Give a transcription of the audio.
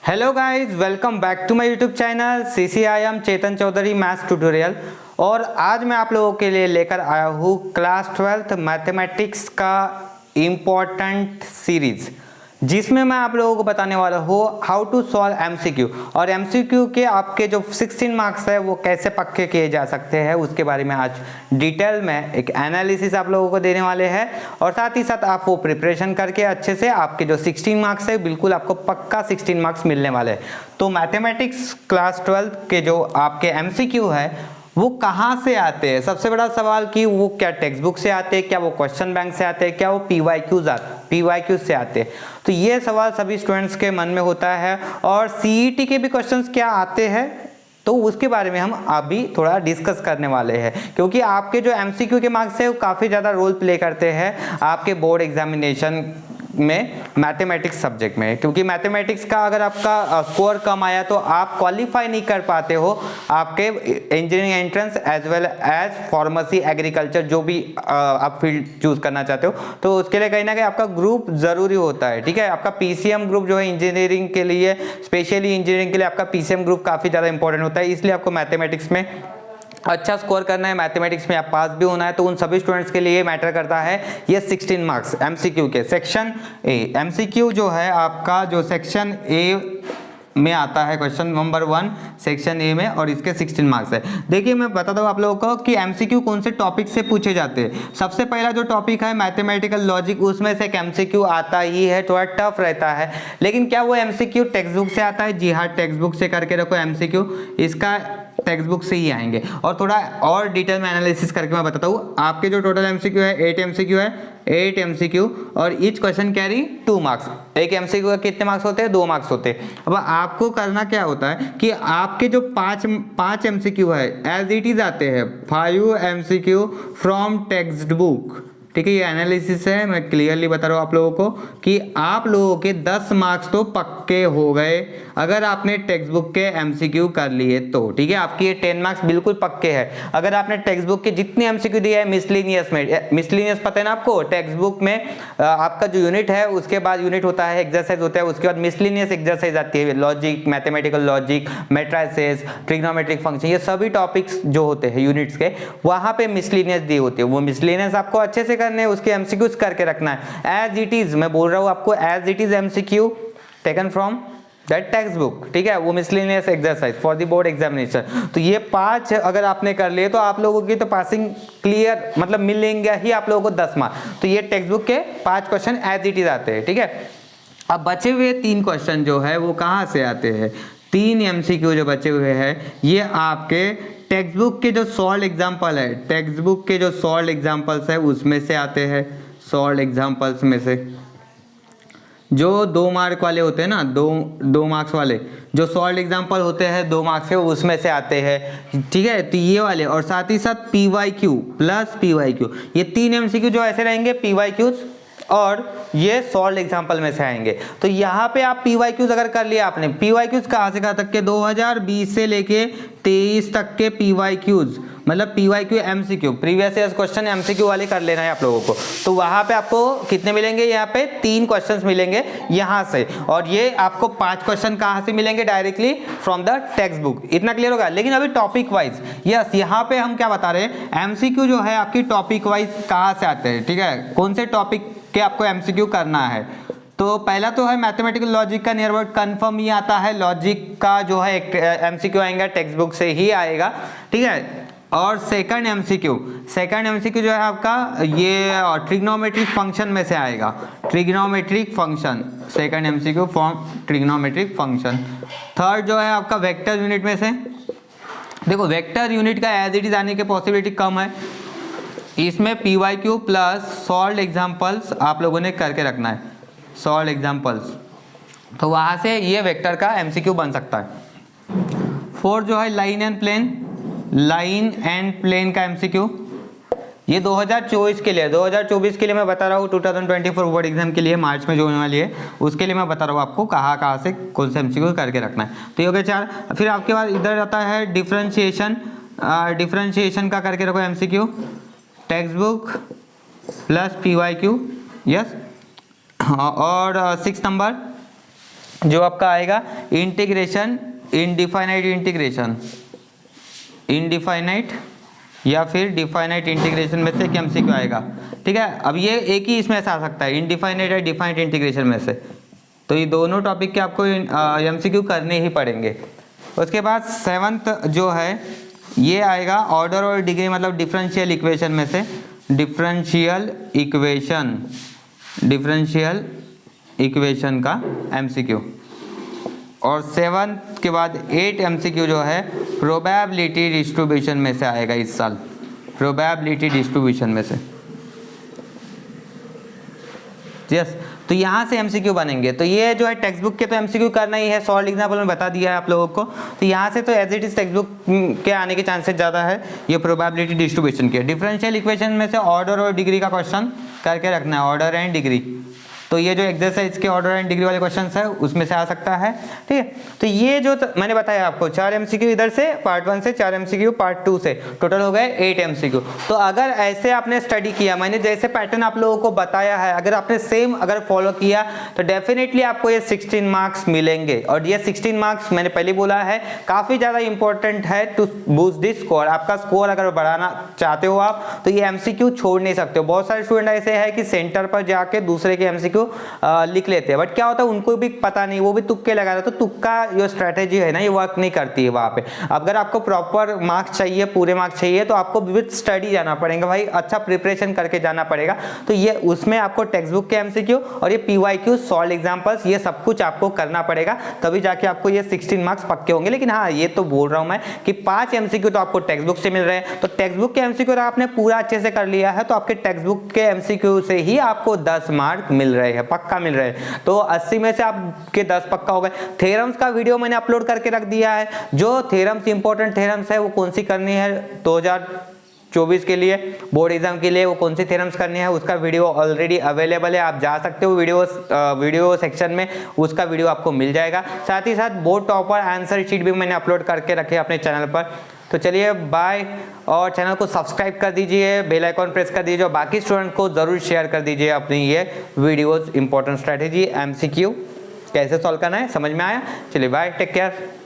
Hello guys, welcome back to my YouTube channel CCIM Chetan Chaudhary maths tutorial. और आज मैं आप लोगों के लिए लेकर आया हूँ क्लास 12th मैथमेटिक्स का इम्पोर्टेंट सीरीज, जिसमें मैं आप लोगों को बताने वाला हूँ हाउ टू सॉल्व MCQ। और MCQ के आपके जो 16 मार्क्स है वो कैसे पक्के किए जा सकते हैं उसके बारे में आज डिटेल में एक एनालिसिस आप लोगों को देने वाले हैं। और साथ ही साथ आप वो प्रिपरेशन करके अच्छे से आपके जो 16 मार्क्स है बिल्कुल आपको पक्का 16 मार्क्स मिलने वाले हैं। तो मैथमेटिक्स क्लास 12 के जो आपके MCQ है वो कहाँ से आते हैं, सबसे बड़ा सवाल कि वो क्या टेक्स्ट बुक से आते हैं, क्या वो क्वेश्चन बैंक से आते हैं, क्या वो PYQ से आते हैं। तो ये सवाल सभी स्टूडेंट्स के मन में होता है। और CET के भी क्वेश्चंस क्या आते हैं तो उसके बारे में हम अभी थोड़ा डिस्कस करने वाले हैं, क्योंकि आपके जो MCQ के मार्क्स है वो काफ़ी ज़्यादा रोल प्ले करते हैं आपके बोर्ड एग्जामिनेशन में मैथमेटिक्स सब्जेक्ट में। क्योंकि मैथमेटिक्स का अगर आपका स्कोर कम आया तो आप क्वालिफाई नहीं कर पाते हो आपके engineering entrance as well as pharmacy agriculture जो भी आप फील्ड चूज करना चाहते हो। तो उसके लिए कहीं ना कहीं आपका ग्रुप जरूरी होता है। ठीक है, आपका PCM ग्रुप जो है इंजीनियरिंग के लिए, स्पेशली इंजीनियरिंग के लिए आपका PCM ग्रुप काफ़ी ज़्यादा इंपॉर्टेंट होता है। इसलिए आपको मैथमेटिक्स में अच्छा स्कोर करना है, मैथमेटिक्स में आप पास भी होना है, तो उन सभी स्टूडेंट्स के लिए मैटर करता है ये 16 मार्क्स MCQ के। सेक्शन ए MCQ जो है आपका, जो सेक्शन ए में आता है क्वेश्चन नंबर 1 सेक्शन ए में, और इसके 16 मार्क्स है। देखिए मैं बताता हूँ आप लोगों को कि MCQ कौन से टॉपिक से पूछे जाते हैं। सबसे पहला जो टॉपिक है मैथमेटिकल लॉजिक, उसमें से एक MCQ आता ही है, थोड़ा टफ रहता है। लेकिन क्या वो MCQ टेक्स्ट बुक से आता है? जी हाँ, टेक्स्ट बुक से करके रखो MCQ, इसका टेक्स्ट बुक से ही आएंगे। और थोड़ा और डिटेल में एनालिसिस करके मैं बताता हूँ। आपके जो टोटल MCQ है 8 MCQ है, 8 MCQ, और ईच क्वेश्चन कैरी 2 मार्क्स। एक MCQ का कितने मार्क्स होते हैं? 2 मार्क्स होते हैं। अब आपको करना क्या होता है कि आपके जो पांच MCQ है एज इट इज आते हैं 5 MCQ फ्रॉम टेक्स्ट बुक। ठीक है, ये एनालिसिस है, मैं क्लियरली बता रहा हूँ आप लोगों को कि आप लोगों के 10 मार्क्स तो पक्के हो गए अगर आपने टेक्स्ट बुक के MCQ कर लिए तो। ठीक है, आपके ये 10 मार्क्स बिल्कुल पक्के हैं अगर आपने टेक्स्ट बुक के जितने MCQ दिए हैं मिसलिनियस में। मिसलिनियस पता है ना आपको, टेक्स्ट बुक में आपका जो यूनिट है उसके बाद यूनिट होता है, एक्सरसाइज होता है, उसके बाद मिसलिनियस एक्सरसाइज आती है, logic, mathematical logic, matrices, trigonometric function, ये सभी टॉपिक्स जो होते हैं यूनिट्स के, वहां पे मिसलिनियस दी होती है। वो मिसलिनियस आपको अच्छे से करने हैं, उसके MCQs करके रखना है एज इट इज। मैं बोल रहा हूँ आपको as it is MCQ taken from that textbook. ठीक है, वो miscellaneous exercise for the board examination. तो ये 5 अगर आपने कर लिए तो आप लोगों की तो पासिंग क्लियर, मतलब मिलेंगे ही आप लोगों को 10 मार्क्स। तो ये टेक्स्ट बुक के 5 क्वेश्चन एज इट इज आते हैं। ठीक है, अब बचे हुए 3 क्वेश्चन जो है वो कहाँ से आते हैं? 3 MCQ जो बचे हुए हैं ये आपके टेक्स्ट बुक के जो सॉल्व एग्जाम्पल है, टेक्स्ट बुक के जो सॉल्व एग्जाम्पल्स है उसमें से आते हैं। सॉल्व एग्जाम्पल्स में से जो 2 मार्क वाले होते हैं ना, 2 मार्क्स वाले जो सॉल्व एग्जाम्पल होते हैं 2 मार्क्स के, उसमें से आते हैं। ठीक है, तो ये वाले, और साथ ही साथ PYQ प्लस PYQ, ये 3 MCQ जो ऐसे रहेंगे PYQs, और ये सॉल्व एग्जाम्पल में से आएंगे। तो यहाँ पे आप PYQs अगर कर लिया आपने, PYQs कहाँ से कहाँ तक के? 2020 से लेके 23 तक के PYQs, मतलब PYQ MCQ previous year question MCQ वाले कर लेना है आप लोगों को। तो वहां पे आपको कितने मिलेंगे? यहाँ पे 3 क्वेश्चंस मिलेंगे यहाँ से, और ये आपको 5 क्वेश्चन कहाँ से मिलेंगे? Directly from the text book. इतना क्लियर होगा। लेकिन अभी टॉपिक वाइज, यस, यहाँ पे हम क्या बता रहे हैं, MCQ जो है आपकी टॉपिक वाइज कहाँ से आते हैं। ठीक है, कौन से टॉपिक के आपको MCQ करना है? तो पहला तो है मैथमेटिकल लॉजिक का, नियर अबाउट कंफर्म ही आता है। लॉजिक का जो है MCQ आएगा टेक्स्ट बुक से ही आएगा। ठीक है, और सेकंड MCQ जो है आपका ये ट्रिग्नोमेट्रिक फंक्शन में से आएगा। Trigonometric function, second MCQ form trigonometric function. Third जो है आपका वेक्टर यूनिट में से। देखो वेक्टर यूनिट का एज इट इज आने की पॉसिबिलिटी कम है, इसमें PYQ प्लस सॉल्व एग्जाम्पल्स आप लोगों ने करके रखना है, सॉल्व एग्जाम्पल्स। तो वहां से ये वेक्टर का MCQ बन सकता है। फोर्थ जो है लाइन एंड प्लेन का MCQ, ये 2024 के लिए, 2024 के लिए मैं बता रहा हूँ, 2024 बोर्ड एग्जाम के लिए मार्च में जो होने वाली है उसके लिए मैं बता रहा हूँ आपको कहाँ से कौन से MCQ करके रखना है। तो ये हो गया 4। फिर आपके बाद इधर आता है डिफरेंशिएशन का करके रखो MCQ, text book plus PYQ, yes. और 6 नंबर जो आपका आएगा इंटीग्रेशन, इनडिफाइनाइट इंटीग्रेशन, इनडिफाइनाइट या फिर डिफाइनाइट इंटीग्रेशन में से एक एमसीक्यू आएगा। ठीक है, अब ये एक ही इसमें से आ सकता है, इनडिफाइनाइट या डिफाइनाइट इंटीग्रेशन में से। तो ये दोनों टॉपिक के आपको एमसीक्यू करने ही पड़ेंगे। उसके बाद 7th जो है ये आएगा ऑर्डर और डिग्री, मतलब डिफरेंशियल इक्वेशन में से, डिफरेंशियल इक्वेशन, डिफरेंशियल इक्वेशन का एमसीक्यू। और 7th के बाद 8 एमसीक्यू जो है प्रोबेबिलिटी डिस्ट्रीब्यूशन में से आएगा इस साल, प्रोबेबिलिटी डिस्ट्रीब्यूशन में से। यस, तो यहाँ से एमसीक्यू बनेंगे। तो ये जो है टेक्स्ट बुक के तो एमसीक्यू करना ही है, सॉल्व एग्जाम्पल में बता दिया है आप लोगों को। तो यहाँ से तो as it is textbook के आने के चांसेस ज़्यादा है ये प्रोबेबिलिटी डिस्ट्रीब्यूशन के। डिफरेंशियल इक्वेशन में से ऑर्डर और डिग्री का क्वेश्चन करके रखना है, ऑर्डर एंड डिग्री। तो ये जो एक्सरसाइज के ऑर्डर एंड डिग्री वाले क्वेश्चंस है उसमें से आ सकता है। ठीक है, तो ये जो मैंने बताया आपको 4 एमसीक्यू इधर से पार्ट 1 से, 4 एमसीक्यू पार्ट 2 से, टोटल हो गए 8 एमसीक्यू। तो अगर ऐसे आपने स्टडी किया, मैंने जैसे पैटर्न आप लोगों को बताया है, अगर आपने सेम अगर फॉलो किया तो डेफिनेटली आपको ये 16 मार्क्स मिलेंगे। और ये 16 मार्क्स मैंने पहले बोला है काफ़ी ज़्यादा इंपॉर्टेंट है टू बूस्ट दिस स्कोर। आपका स्कोर अगर बढ़ाना चाहते हो आप तो ये एमसीक्यू छोड़ नहीं सकते हो। बहुत सारे स्टूडेंट ऐसे हैं कि सेंटर पर जाके दूसरे के एमसीक्यू लिख लेते हैं, बट क्या होता है उनको भी पता नहीं, वो भी तुक्के लगा रहे। तो तुक्का जो स्ट्रैटेजी है ना ये वर्क नहीं करती है वहाँ पे। अगर आपको प्रॉपर मार्क्स चाहिए, पूरे मार्क्स चाहिए, तो आपको विद स्टडी जाना पड़ेगा भाई, अच्छा प्रिपरेशन करके जाना पड़ेगा। तो ये उसमें आपको टेक्स्ट बुक के एमसीक्यू और ये पीवाईक्यू, सॉल्व एग्जांपल्स, ये सब कुछ आपको करना पड़ेगा, तभी जाके आपको ये 16 मार्क्स पक्के होंगे। लेकिन हाँ, ये तो बोल रहा हूँ मैं कि 5 एमसीक्यू तो आपको टेक्स्ट बुक से मिल रहे हैं। तो टेक्स्ट बुक के एमसीक्यू अगर आपने पूरा अच्छे से कर लिया है तो आपके टेक्स्ट बुक के एमसीक्यू से ही आपको 10 मार्क मिल रहे हैं, पक्का मिल रहे हैं। तो 80 में से आपके 10 पक्का हो गए। थ्योरम्स का वीडियो मैंने अपलोड करके रख दिया है, जो थ्योरम्स इंपॉर्टेंट थ्योरम्स है वो कौन सी करनी है 2024 के लिए बोर्ड एग्जाम के लिए, वो कौन सी थ्योरम्स करनी है उसका वीडियो ऑलरेडी अवेलेबल है। आप जा सकते हो वीडियो सेक्शन में, उसका वीडियो आपको मिल जाएगा। साथ ही साथ बोर्ड टॉपर आंसर शीट भी मैंने अपलोड करके रखे अपने चैनल पर। तो चलिए बाय, और चैनल को सब्सक्राइब कर दीजिए, बेल आइकॉन प्रेस कर दीजिए और बाकी स्टूडेंट को ज़रूर शेयर कर दीजिए अपनी ये वीडियोस इंपॉर्टेंट स्ट्रैटेजी एमसीक्यू कैसे सॉल्व करना है। समझ में आया? चलिए बाय, टेक केयर।